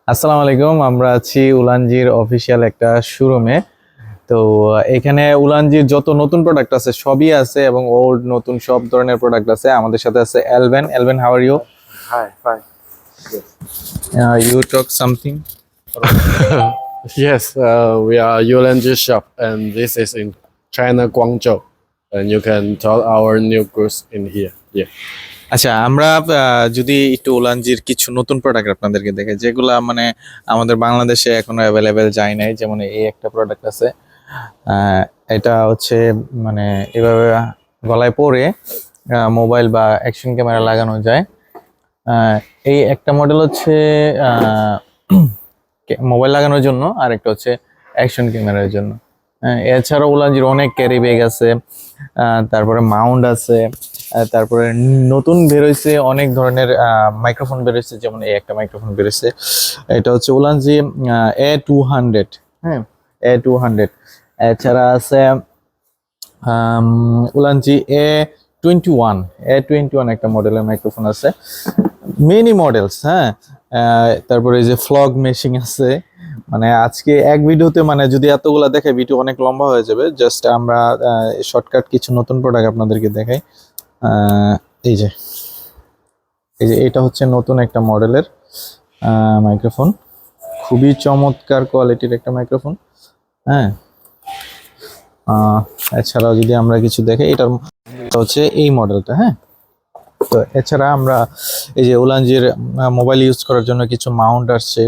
আসসালামু আলাইকুম। আমরা আছি উলানজির অফিসিয়াল একটা শোরুমে। তো এখানে উলানজির যত নতুন প্রোডাক্ট আছে সবই আছে এবং ওল্ড নতুন সব ধরনের প্রোডাক্ট আছে। আমাদের সাথে আছে eleven. Eleven, how are you? Hi, fine. Yes. You talk something. Yes, we are Yulanji shop, and this is in China, Guangzhou, and you can tell our new goods in here. Yeah. আচ্ছা, আমরা যদি একটু উলানজির কিছু নতুন product আপনাদেরকে দেখাই যেগুলা মানে আমাদের বাংলাদেশে এখনো অ্যাভেলেবেল যায় নাই। যেমন এই একটা প্রোডাক্ট আছে, আহ, এটা হচ্ছে মানে এভাবে গলায় পরে মোবাইল বা অ্যাকশন ক্যামেরা লাগানো যায়। আহ, এই একটা মডেল হচ্ছে মোবাইল লাগানোর জন্য, আর একটা হচ্ছে অ্যাকশন ক্যামেরার জন্য। এছাড়াও উলানজির অনেক ক্যারি ব্যাগ আছে, তারপরে মাউন্ট আছে, তারপরে নতুন বেরোইছে অনেক ধরনের মাইক্রোফোন বেরোইছে। যেমন এই একটা মাইক্রোফোন বেরোইছে, এটা হচ্ছে উলানজি A200। হ্যাঁ, A200। এছাড়া আছে উলানজি A21 একটা মডেলের মাইক্রোফোন আছে। মেনি মডেলস, হ্যাঁ। তারপরে এই যে ফ্লগ মেশিং আছে। মানে আজকে এক ভিডিওতে মানে যদি এতগুলা দেখাই ভিডিও অনেক লম্বা হয়ে যাবে। জাস্ট আমরা শর্টকাট কিছু নতুন প্রোডাক্ট আপনাদেরকে দেখাই। আহ, এই যে এটা হচ্ছে নতুন একটা মডেলের মাইক্রোফোন, খুবই চমৎকার কোয়ালিটির একটা মাইক্রোফোন। হ্যাঁ, এছাড়াও যদি আমরা কিছু দেখি, এটা হচ্ছে এই মডেলটা। হ্যাঁ, তো এছাড়া আমরা এই যে উলানজির মোবাইল ইউজ করার জন্য কিছু মাউন্ট আসছে।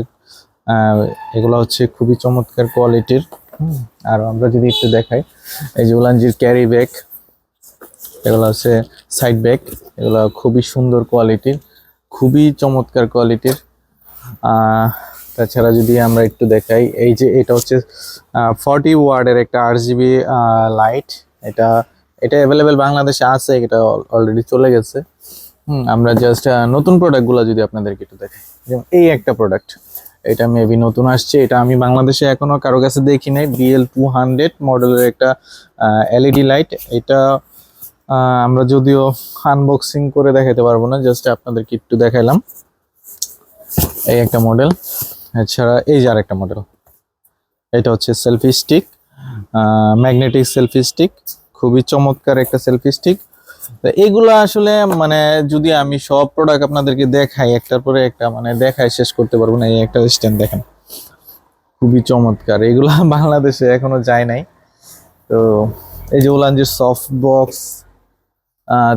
এগুলো হচ্ছে খুবই চমৎকার কোয়ালিটির। আর আমরা যদি একটু দেখাই, এই যে উলানজির ক্যারি ব্যাগ, এগুলো হচ্ছে সাইড ব্যাগ। এগুলো খুবই সুন্দর কোয়ালিটির, খুবই চমৎকার কোয়ালিটির। তাছাড়া যদি আমরা একটু দেখাই, এই যে এটা হচ্ছে 40 ওয়াটের একটা RGB লাইট। এটা এটা অ্যাভেলেবেল বাংলাদেশে আছে, এটা অলরেডি চলে গেছে। আমরা জাস্ট নতুন প্রোডাক্টগুলো যদি আপনাদেরকে একটু দেখাই, যেমন এই একটা প্রোডাক্ট, এটা মেবি নতুন আসছে। এটা আমি বাংলাদেশে এখনো কারো কাছে দেখি নাই। BL200 মডেলের একটা LED লাইট। এটা আমরা যদিও আনবক্সিং করে দেখাতে পারবো না, জাস্ট আপনাদেরকে একটু দেখাইলাম। এই একটা মডেল। এছাড়া এই যে আরেকটা মডেল, এটা হচ্ছে selfie stick, magnetic selfie stick, খুবই চমৎকার একটা সেলফি স্টিক। তো এগুলো আসলে মানে যদি আমি সব প্রোডাক্ট আপনাদেরকে দেখাই একটার পরে একটা, মানে দেখাই শেষ করতে পারবো না। এই একটা স্ট্যান্ড দেখেন, খুবই চমৎকার। এগুলা বাংলাদেশে এখনো যায় নাই। তো এই যে উলানজির সফট বক্স,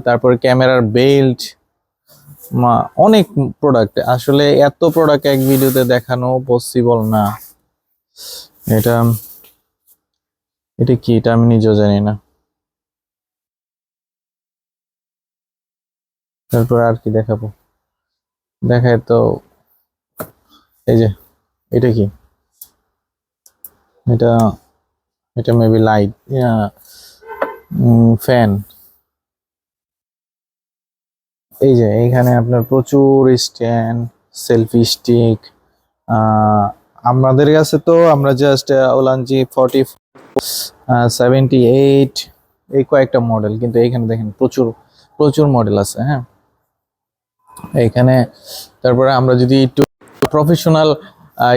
তারপর ক্যামেরার বেল্ট, অনেক প্রোডাক্ট। আসলে এত প্রোডাক্ট এক ভিডিওতে দেখানো পসিবল না। এটা এটা কি, এটা আমি নিজেও জানি না। তারপর আর কি দেখাবো, দেখায় তো। এই যে এটা কি, এটা এটা মেবি লাইট, ফ্যান। এই যে এইখানে আপনার প্রচুর স্ট্যান্ড, সেলফি স্টিক। আমাদের কাছে তো আমরা জাস্ট ওলানজি 78 এই কয়েকটা মডেল, কিন্তু এইখানে দেখেন প্রচুর প্রচুর মডেল আছে। হ্যাঁ, এইখানে তারপরে আমরা যদি একটু প্রফেশনাল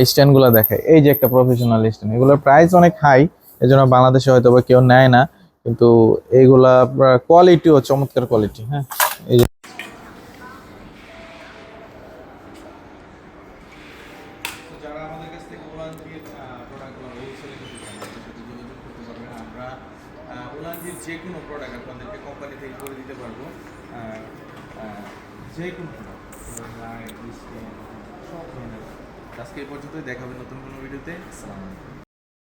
স্ট্যান্ডগুলো দেখাই, এই যে একটা প্রফেশনাল স্ট্যান্ড, এগুলোর প্রাইস অনেক হাই, এজন্য বাংলাদেশে হয়তো বা কেউ নেয় না, কিন্তু এইগুলা কোয়ালিটিও চমৎকার কোয়ালিটি। হ্যাঁ, এই যে যারা আমাদের কাছ থেকে উলানজির প্রোডাক্টগুলো হোলসেলে নিতে চান, আমাদের সাথে যোগাযোগ করতে পারবেন। আমরা উলানজির যে কোনো প্রোডাক্ট আপনাদেরকে কোম্পানি থেকে করে দিতে পারবো। যে কোনো প্রোডাক্ট, লাইট, স্ট্যান্ড, সব ধরনের। আজকে এই পর্যন্তই, দেখা হবে নতুন কোনো ভিডিওতে। আসসালামু আলাইকুম।